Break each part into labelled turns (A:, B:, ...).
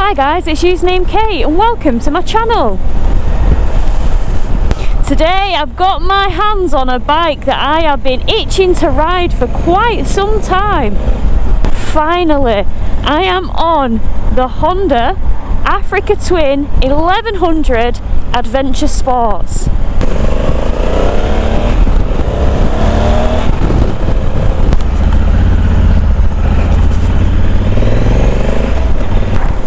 A: Hi guys, it's Usernamekate and welcome to my channel. Today I've got my hands on a bike that I have been itching to ride for quite some time. Finally, I am on the Honda Africa Twin 1100 Adventure Sports.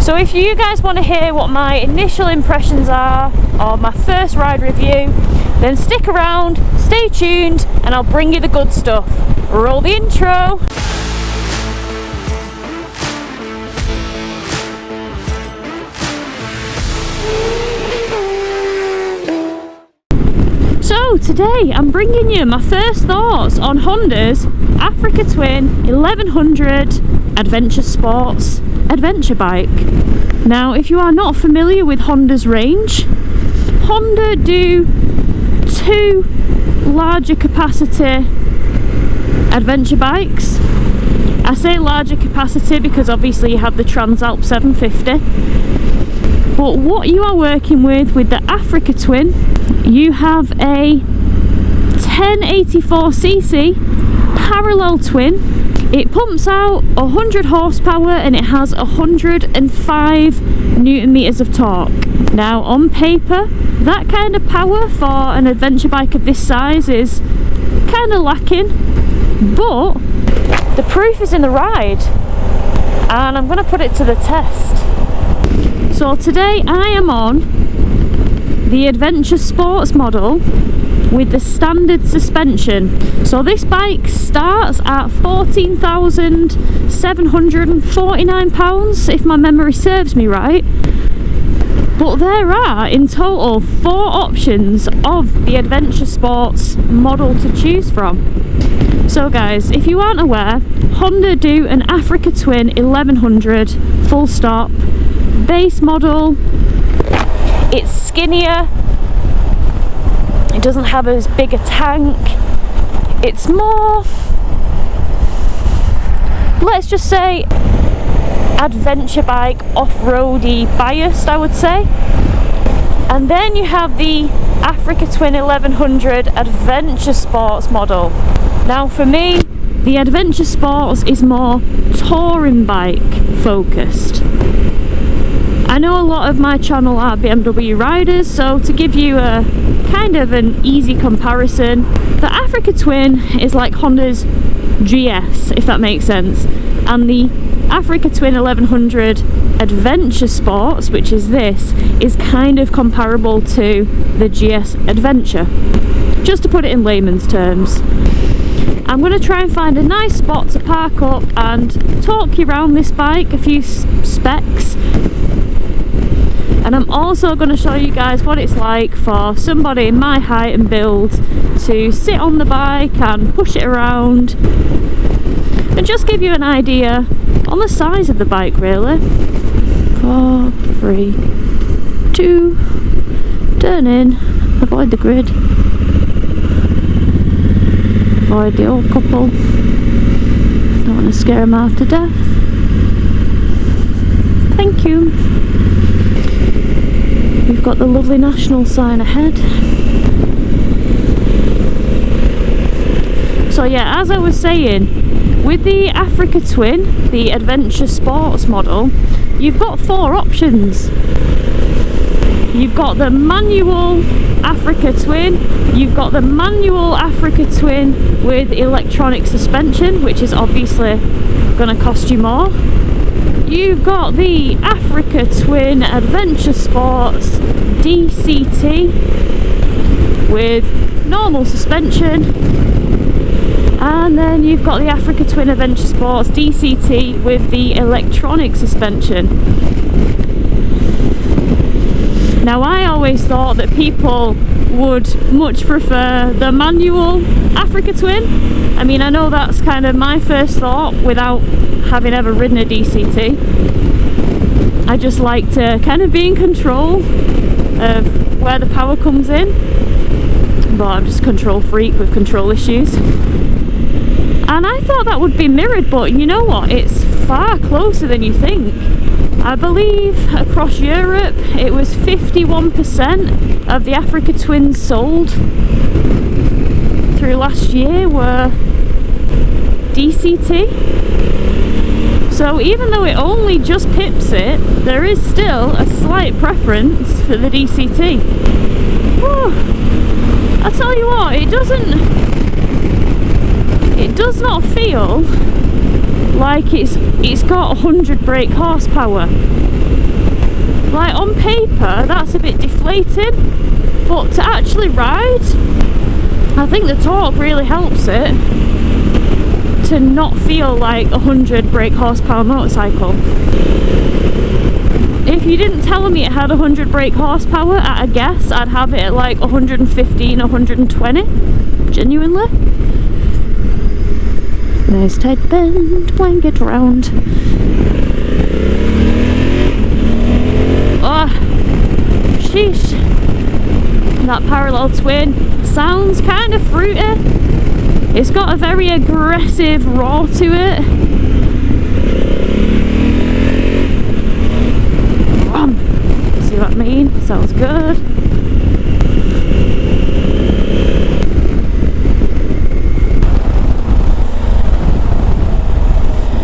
A: So if you guys want to hear what my initial impressions are, or my first ride review, then stick around, stay tuned, and I'll bring you the good stuff. Roll the intro! So today I'm bringing you my first thoughts on Honda's Africa Twin 1100 Adventure Sports adventure bike. Now, if you are not familiar with Honda's range, Honda do two larger capacity adventure bikes. I say larger capacity because obviously you have the Transalp 750, but what you are working with the Africa Twin, you have a 1084cc parallel twin. It pumps out 100 horsepower and it has 105 newton meters of torque. Now on paper, that kind of power for an adventure bike of this size is kind of lacking, but the proof is in the ride and I'm going to put it to the test. So today I am on the Adventure Sports model with the standard suspension. So this bike starts at £14,749 if my memory serves me right, but there are in total 4 options of the Adventure Sports model to choose from. So guys, if you aren't aware, Honda do an Africa Twin 1100 full stop base model. It's skinnier, it doesn't have as big a tank, it's more, let's just say, adventure bike, off-roady biased, I would say. And then you have the Africa Twin 1100 Adventure Sports model. Now for me, the Adventure Sports is more touring bike focused. I know a lot of my channel are BMW riders, so to give you a kind of an easy comparison, the Africa Twin is like Honda's GS, if that makes sense, and the Africa Twin 1100 Adventure Sports, which is this, is kind of comparable to the GS Adventure, just to put it in layman's terms. I'm going to try and find a nice spot to park up and talk you around this bike, a few specs. And I'm also going to show you guys what it's like for somebody in my height and build to sit on the bike and push it around and just give you an idea on the size of the bike really. 4, 3, 2, turn in, avoid the grid, avoid the old couple, don't want to scare them half to death. Thank you. We've got the lovely national sign ahead. So yeah, as I was saying, with the Africa Twin, the Adventure Sports model, you've got 4 options. You've got the manual Africa Twin, you've got the manual Africa Twin with electronic suspension, which is obviously going to cost you more. You've got the Africa Twin Adventure Sports DCT with normal suspension, and then you've got the Africa Twin Adventure Sports DCT with the electronic suspension. Now I always thought that people would much prefer the manual Africa Twin. I mean, I know that's kind of my first thought without having ever ridden a DCT. I just like to kind of be in control of where the power comes in, but I'm just a control freak with control issues. And I thought that would be mirrored, but you know what, it's far closer than you think. I believe across Europe it was 51% of the Africa Twins sold through last year were DCT. So even though it only just pips it, there is still a slight preference for the DCT. Whew. I tell you what, it does not feel like it's got 100 brake horsepower. Like on paper that's a bit deflated, but to actually ride, I think the torque really helps it to not feel like a 100 brake horsepower motorcycle. If you didn't tell me it had 100 brake horsepower at a guess, I'd have it at like 115, 120, genuinely. Nice tight bend, wank it round. Oh, sheesh. That parallel twin sounds kind of fruity. It's got a very aggressive roar to it. See what I mean? Sounds good.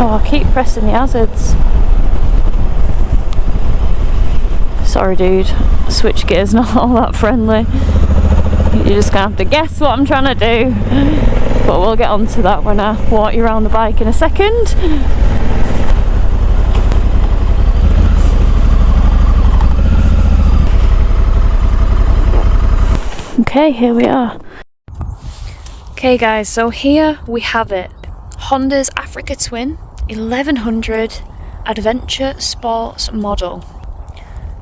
A: Oh, I keep pressing the hazards. Sorry dude, switch gear's not all that friendly. You're just gonna have to guess what I'm trying to do. But we'll get onto that when I walk you around the bike in a second. Okay, here we are. Okay guys, so here we have it. Honda's Africa Twin 1100 Adventure Sports model.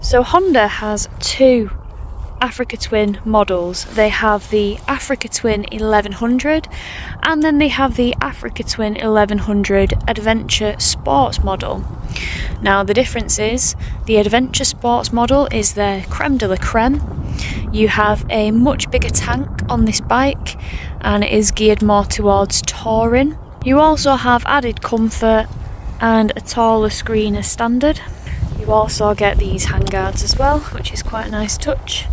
A: So Honda has two Africa Twin models. They have the Africa Twin 1100 and then they have the Africa Twin 1100 Adventure Sports model. Now the difference is the Adventure Sports model is their creme de la creme. You have a much bigger tank on this bike and it is geared more towards touring. You also have added comfort and a taller screen as standard. You also get these handguards as well, which is quite a nice touch.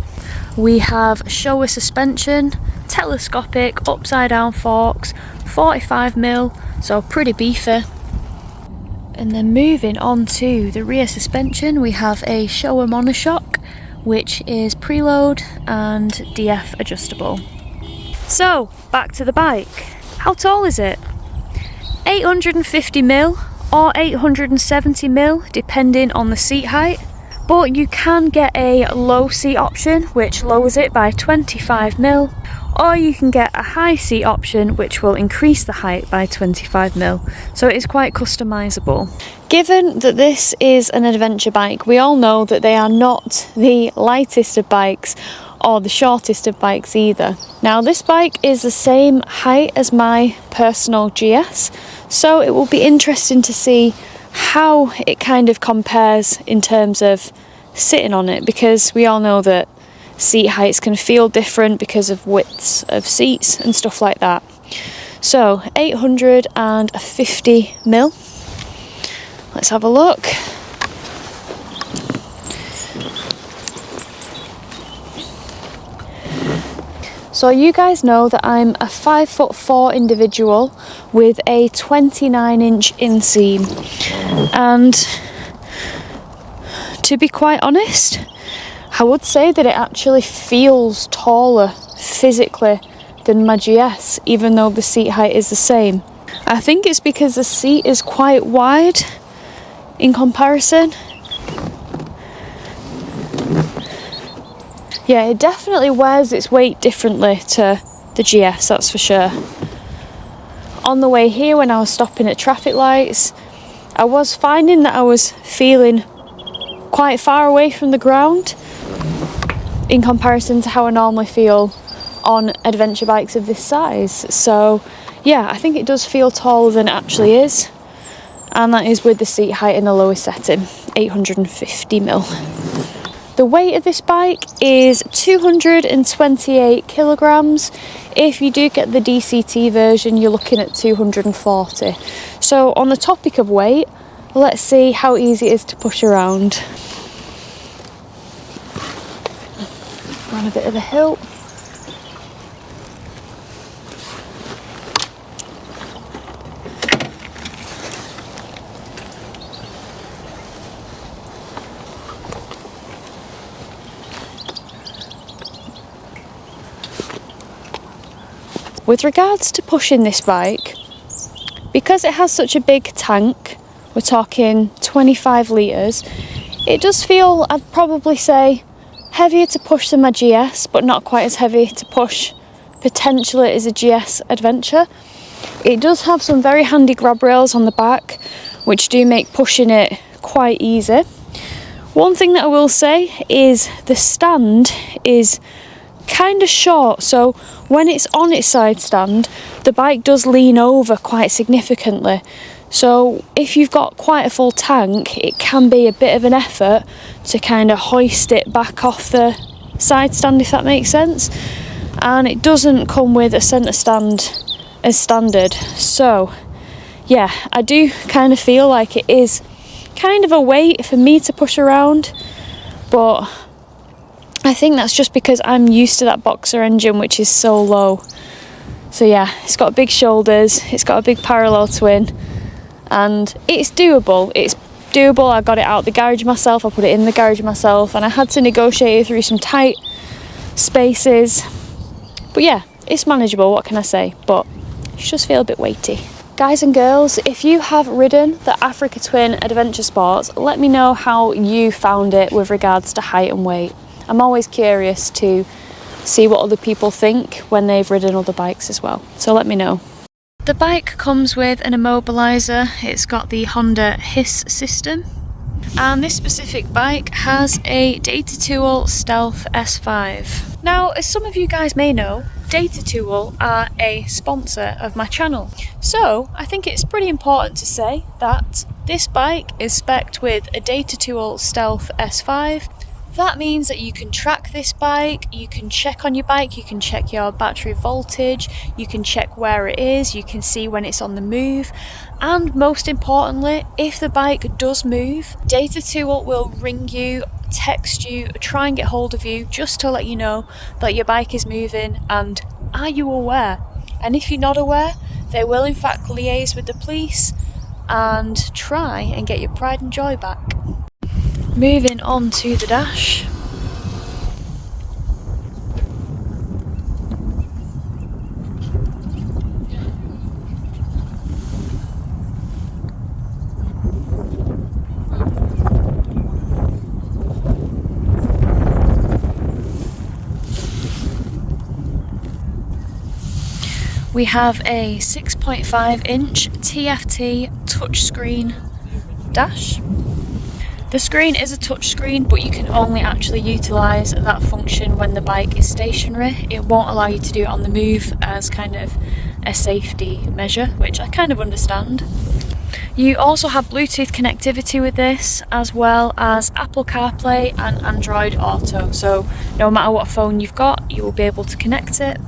A: We have Showa suspension, telescopic upside down forks, 45mm, so pretty beefy. And then moving on to the rear suspension, we have a Showa monoshock, which is preload and DF adjustable. So back to the bike. How tall is it? 850mm or 870mm depending on the seat height, but you can get a low seat option which lowers it by 25mm, or you can get a high seat option which will increase the height by 25mm, so it is quite customizable. Given that this is an adventure bike, we all know that they are not the lightest of bikes or the shortest of bikes either. Now this bike is the same height as my personal GS, so it will be interesting to see how it kind of compares in terms of sitting on it, because we all know that seat heights can feel different because of widths of seats and stuff like that. So 850mm. Let's have a look. So you guys know that I'm a 5'4" individual with a 29-inch inseam, and to be quite honest, I would say that it actually feels taller physically than my GS, even though the seat height is the same. I think it's because the seat is quite wide in comparison. Yeah, it definitely wears its weight differently to the GS, that's for sure. On the way here, when I was stopping at traffic lights, I was finding that I was feeling quite far away from the ground in comparison to how I normally feel on adventure bikes of this size. So yeah, I think it does feel taller than it actually is, and that is with the seat height in the lowest setting, 850mm. The weight of this bike is 228 kilograms. If you do get the DCT version, you're looking at 240. So on the topic of weight, Let's see how easy it is to push around. We're on a bit of a hill. With regards to pushing this bike, because it has such a big tank, we're talking 25 litres, it does feel, I'd probably say, heavier to push than my GS, but not quite as heavy to push potentially as a GS Adventure. It does have some very handy grab rails on the back, which do make pushing it quite easy. One thing that I will say is the stand is kind of short, so when it's on its side stand, the bike does lean over quite significantly. So if you've got quite a full tank, it can be a bit of an effort to kind of hoist it back off the side stand, if that makes sense. And it doesn't come with a centre stand as standard. So yeah, I do kind of feel like it is kind of a weight for me to push around, but I think that's just because I'm used to that boxer engine, which is so low. So yeah, it's got big shoulders, it's got a big parallel twin, and it's doable. It's doable. I got it out the garage myself, I put it in the garage myself, and I had to negotiate it through some tight spaces. But yeah, it's manageable, what can I say? But it just feel a bit weighty. Guys and girls, if you have ridden the Africa Twin Adventure Sports, let me know how you found it with regards to height and weight. I'm always curious to see what other people think when they've ridden other bikes as well, so let me know. The bike comes with an immobiliser. It's got the Honda HISS system, and this specific bike has a Data Tool Stealth S5. Now, as some of you guys may know, Data Tool are a sponsor of my channel, so I think it's pretty important to say that this bike is spec'd with a Data Tool Stealth S5. That means that you can track this bike, you can check on your bike, you can check your battery voltage, you can check where it is, you can see when it's on the move, and most importantly, if the bike does move, Data Tool will ring you, text you, try and get hold of you just to let you know that your bike is moving and are you aware? And if you're not aware, they will in fact liaise with the police and try and get your pride and joy back. Moving on to the dash. We have a 6.5 inch TFT touchscreen dash. The screen is a touch screen, but you can only actually utilise that function when the bike is stationary. It won't allow you to do it on the move as kind of a safety measure, which I kind of understand. You also have Bluetooth connectivity with this, as well as Apple CarPlay and Android Auto, so no matter what phone you've got, you will be able to connect it.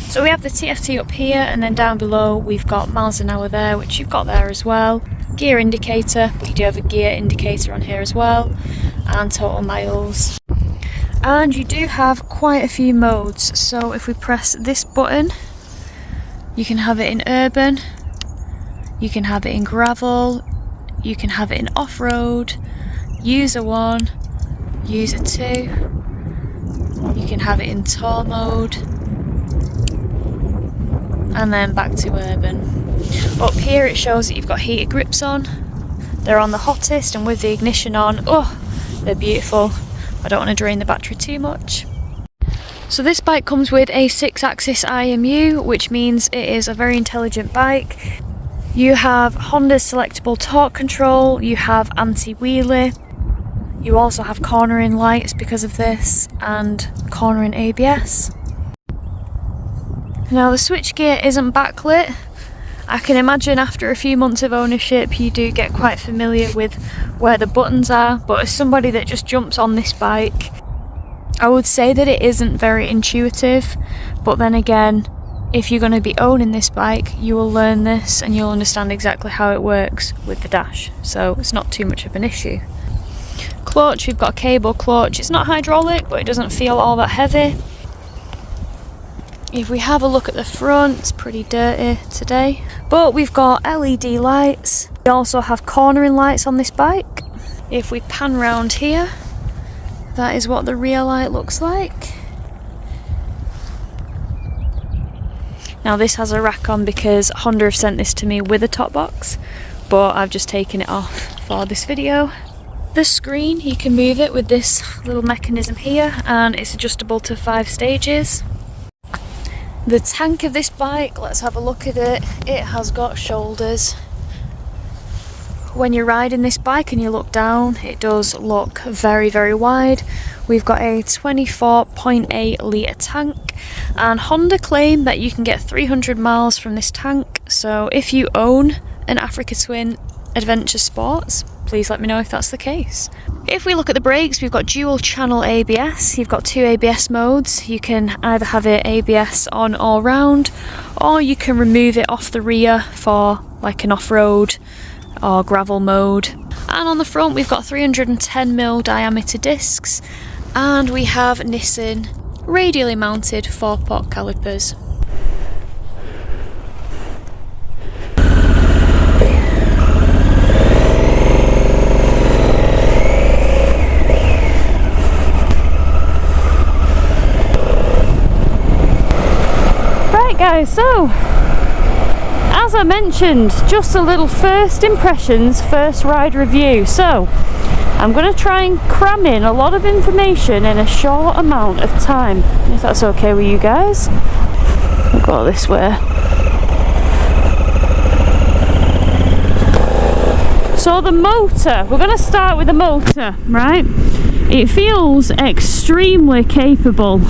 A: So we have the TFT up here, and then down below we've got miles an hour there, which you've got there as well. Gear indicator, but you do have a gear indicator on here as well, and total miles. And you do have quite a few modes, so if we press this button, you can have it in urban, you can have it in gravel, you can have it in off-road, user 1, user 2, you can have it in tour mode, and then back to urban. Up here it shows that you've got heated grips on. They're on the hottest, and with the ignition on, oh, they're beautiful. I don't want to drain the battery too much. So this bike comes with a 6-axis IMU, which means it is a very intelligent bike. You have Honda's selectable torque control, you have anti-wheelie, you also have cornering lights because of this, and cornering ABS. Now the switchgear isn't backlit. I can imagine after a few months of ownership you do get quite familiar with where the buttons are, but as somebody that just jumps on this bike, I would say that it isn't very intuitive, but then again, if you're going to be owning this bike, you will learn this and you'll understand exactly how it works with the dash, so it's not too much of an issue. Clutch, we've got a cable clutch. It's not hydraulic, but it doesn't feel all that heavy. If we have a look at the front, it's pretty dirty today, but we've got LED lights. We also have cornering lights on this bike. If we pan round here, that is what the rear light looks like. Now this has a rack on because Honda have sent this to me with a top box, but I've just taken it off for this video. The screen, you can move it with this little mechanism here, and it's adjustable to 5 stages. The tank of this bike, let's have a look at it. It has got shoulders. When you're riding this bike and you look down, it does look very, very wide. We've got a 24.8 litre tank, and Honda claim that you can get 300 miles from this tank. So if you own an Africa Twin Adventure Sports, please let me know if that's the case. If we look at the brakes, we've got dual channel ABS. You've got 2 ABS modes. You can either have it ABS on all round, or you can remove it off the rear for like an off-road or gravel mode. And on the front we've got 310mm diameter discs, and we have Nissan radially mounted 4-pot calipers. Right guys, so as I mentioned, just a little first impressions, first ride review. So I'm going to try and cram in a lot of information in a short amount of time, if that's okay with you guys. We'll go this way. So the motor, we're going to start with the motor, right? It feels extremely capable.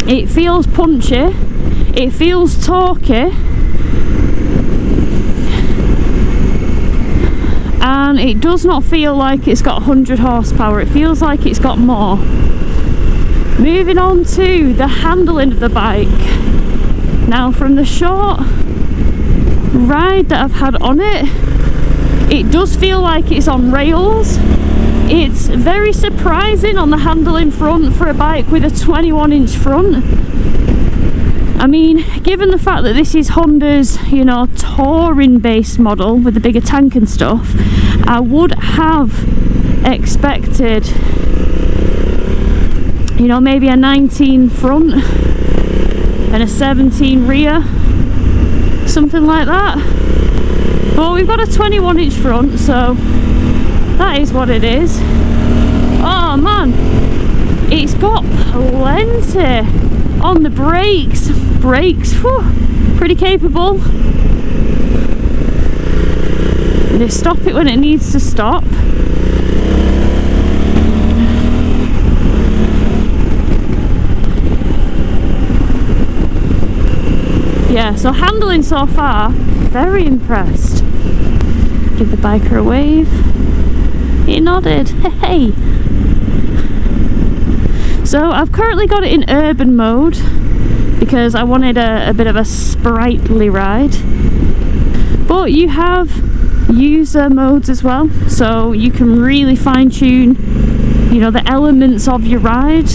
A: It feels punchy. It feels torquey, and it does not feel like it's got 100 horsepower. It feels like it's got more. Moving on to the handling of the bike. Now, from the short ride that I've had on it, it does feel like it's on rails. It's very surprising on the handling front for a bike with a 21-inch front. I mean, given the fact that this is Honda's, you know, touring based model with the bigger tank and stuff, I would have expected, you know, maybe a 19 front and a 17 rear, something like that. But we've got a 21-inch front, so that is what it is. Oh man, it's got plenty on the brakes. Whew, pretty capable. They stop it when it needs to stop. Yeah, so handling so far, very impressed. Give the biker a wave. He nodded. Hey. So I've currently got it in urban mode because I wanted a bit of a sprightly ride. But you have user modes as well, so you can really fine tune, you know, the elements of your ride.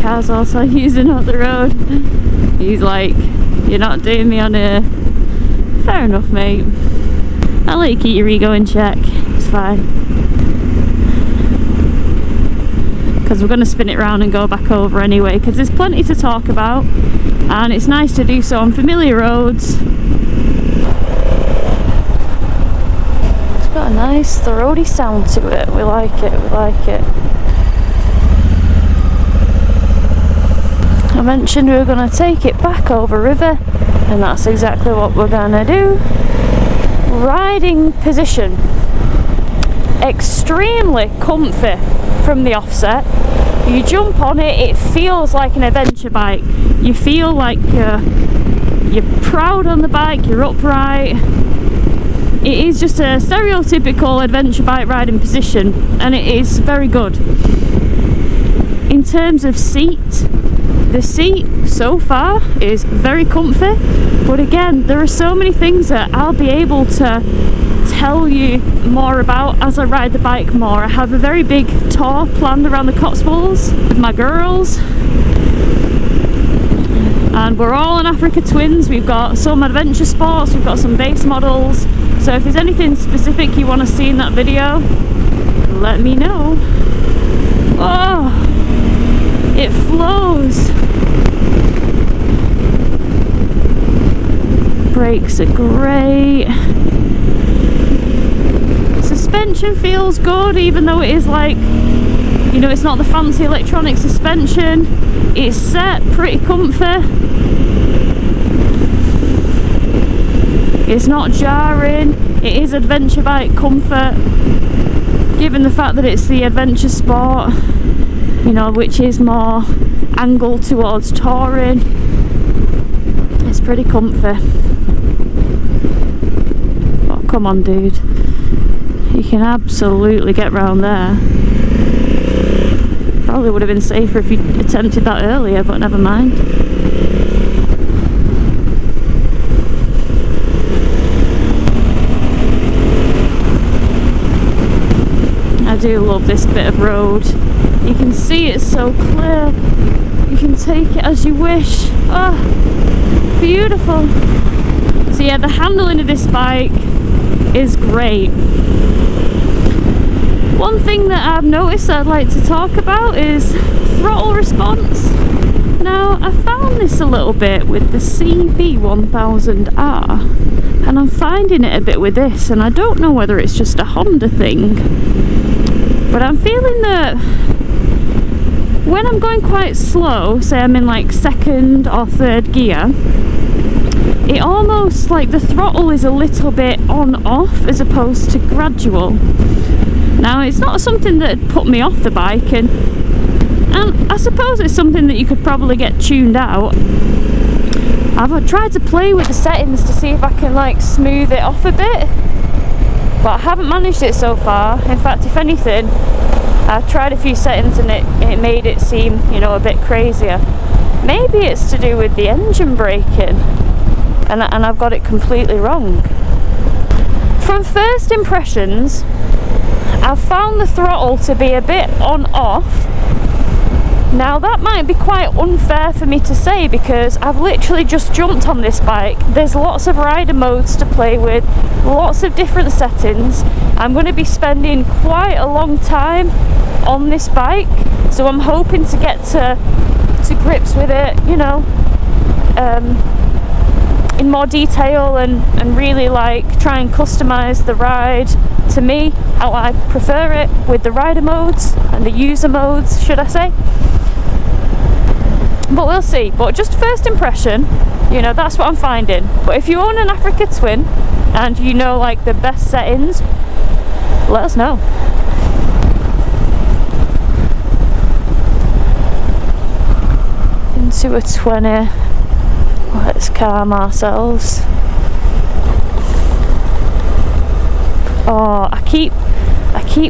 A: Car's also using up the road. He's like, you're not doing me on here. Fair enough, mate. I'll let you keep your ego in check. It's fine. Because we're going to spin it round and go back over anyway, because there's plenty to talk about, and it's nice to do so on familiar roads. It's got a nice throaty sound to it. We like it, we like it. I mentioned we were going to take it back over river, and that's exactly what we're going to do. Riding position, extremely comfy from the offset. You jump on it, it feels like an adventure bike. You feel like you're you're proud on the bike, you're upright. It is just a stereotypical adventure bike riding position, and it is very good. In terms of seat, the seat so far is very comfy, but again, there are so many things that I'll be able to tell you more about as I ride the bike more. I have a very big tour planned around the Cotswolds with my girls, and we're all on Africa Twins. We've got some adventure sports, we've got some base models, so if there's anything specific you want to see in that video, let me know. Oh, it flows. Brakes are great. Suspension feels good, even though it is like, you know, it's not the fancy electronic suspension. It's set pretty comfy. It's not jarring. It is adventure bike comfort, given the fact that it's the adventure sport, you know, which is more angled towards touring. It's pretty comfy. Oh, come on, dude. You can absolutely get round there. Probably would have been safer if you attempted that earlier, but never mind. I do love this bit of road. You can see it's so clear. You can take it as you wish. Oh, beautiful. So yeah, the handling of this bike is great. One thing that I've noticed I'd like to talk about is throttle response. Now, I found this a little bit with the CB1000R, and I'm finding it a bit with this, and I don't know whether it's just a Honda thing, but I'm feeling that when I'm going quite slow, say I'm in like second or third gear, it almost like the throttle is a little bit on off as opposed to gradual. Now, it's not something that put me off the bike, and I suppose it's something that you could probably get tuned out. I've tried to play with the settings to see if I can like smooth it off a bit, but I haven't managed it so far. In fact, if anything, I've tried a few settings and it made it seem, you know, a bit crazier. Maybe it's to do with the engine braking, and I've got it completely wrong. From first impressions, I've found the throttle to be a bit on-off. Now, that might be quite unfair for me to say because I've literally just jumped on this bike. There's lots of rider modes to play with, lots of different settings. I'm going to be spending quite a long time on this bike, so I'm hoping to get to grips with it, you know, in more detail and really like try and customize the ride to me, how I prefer it, with the rider modes and the user modes, should I say. But we'll see. But just first impression, you know, that's what I'm finding. But if you own an Africa Twin and you know like the best settings, let us know. Into a 20. Let's calm ourselves. Oh, I keep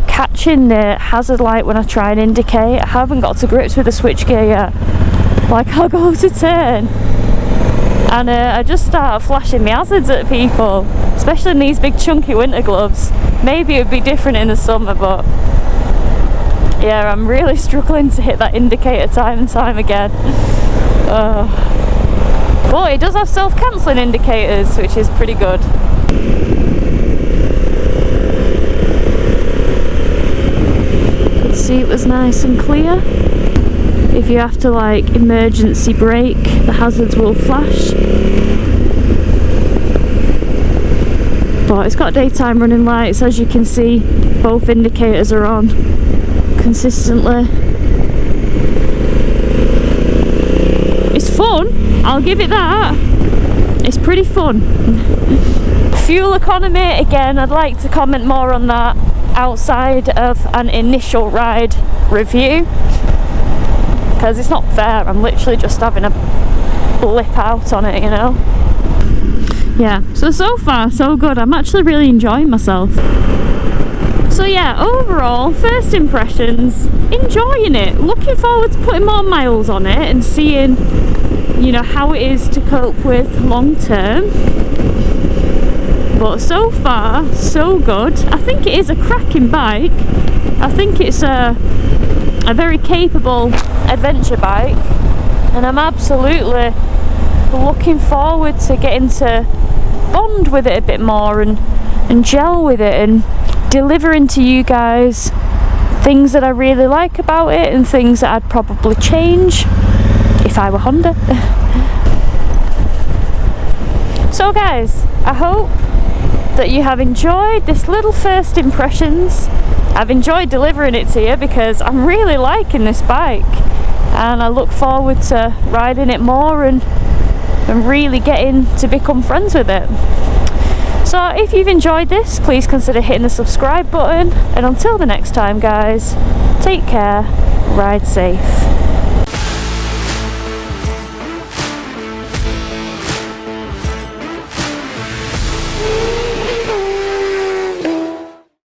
A: catching the hazard light when I try and indicate. I haven't got to grips with the switchgear yet. Like, I'll go to turn and I just start flashing my hazards at people, especially in these big chunky winter gloves. Maybe it would be different in the summer, but yeah, I'm really struggling to hit that indicator time and time again. Well, it does have self-cancelling indicators, which is pretty good. The seat was nice and clear. If you have to like emergency brake, the hazards will flash. But it's got daytime running lights, as you can see. Both indicators are on consistently. It's fun, I'll give it that. It's pretty fun. Fuel economy, again, I'd like to comment more on that outside of an initial ride review, because it's not fair. I'm literally just having a blip out on it, you know. yeah, so far so good. I'm actually really enjoying myself. So yeah, overall, first impressions, enjoying it. Looking forward to putting more miles on it and seeing, you know, how it is to cope with long term. But so far, so good. I think it is a cracking bike. I think it's a very capable adventure bike, and I'm absolutely looking forward to getting to bond with it a bit more and gel with it and delivering to you guys things that I really like about it and things that I'd probably change if I were Honda. So guys, I hope that you have enjoyed this little first impressions. I've enjoyed delivering it to you because I'm really liking this bike, and I look forward to riding it more and really getting to become friends with it. So if you've enjoyed this, please consider hitting the subscribe button, and until the next time guys, take care, ride safe.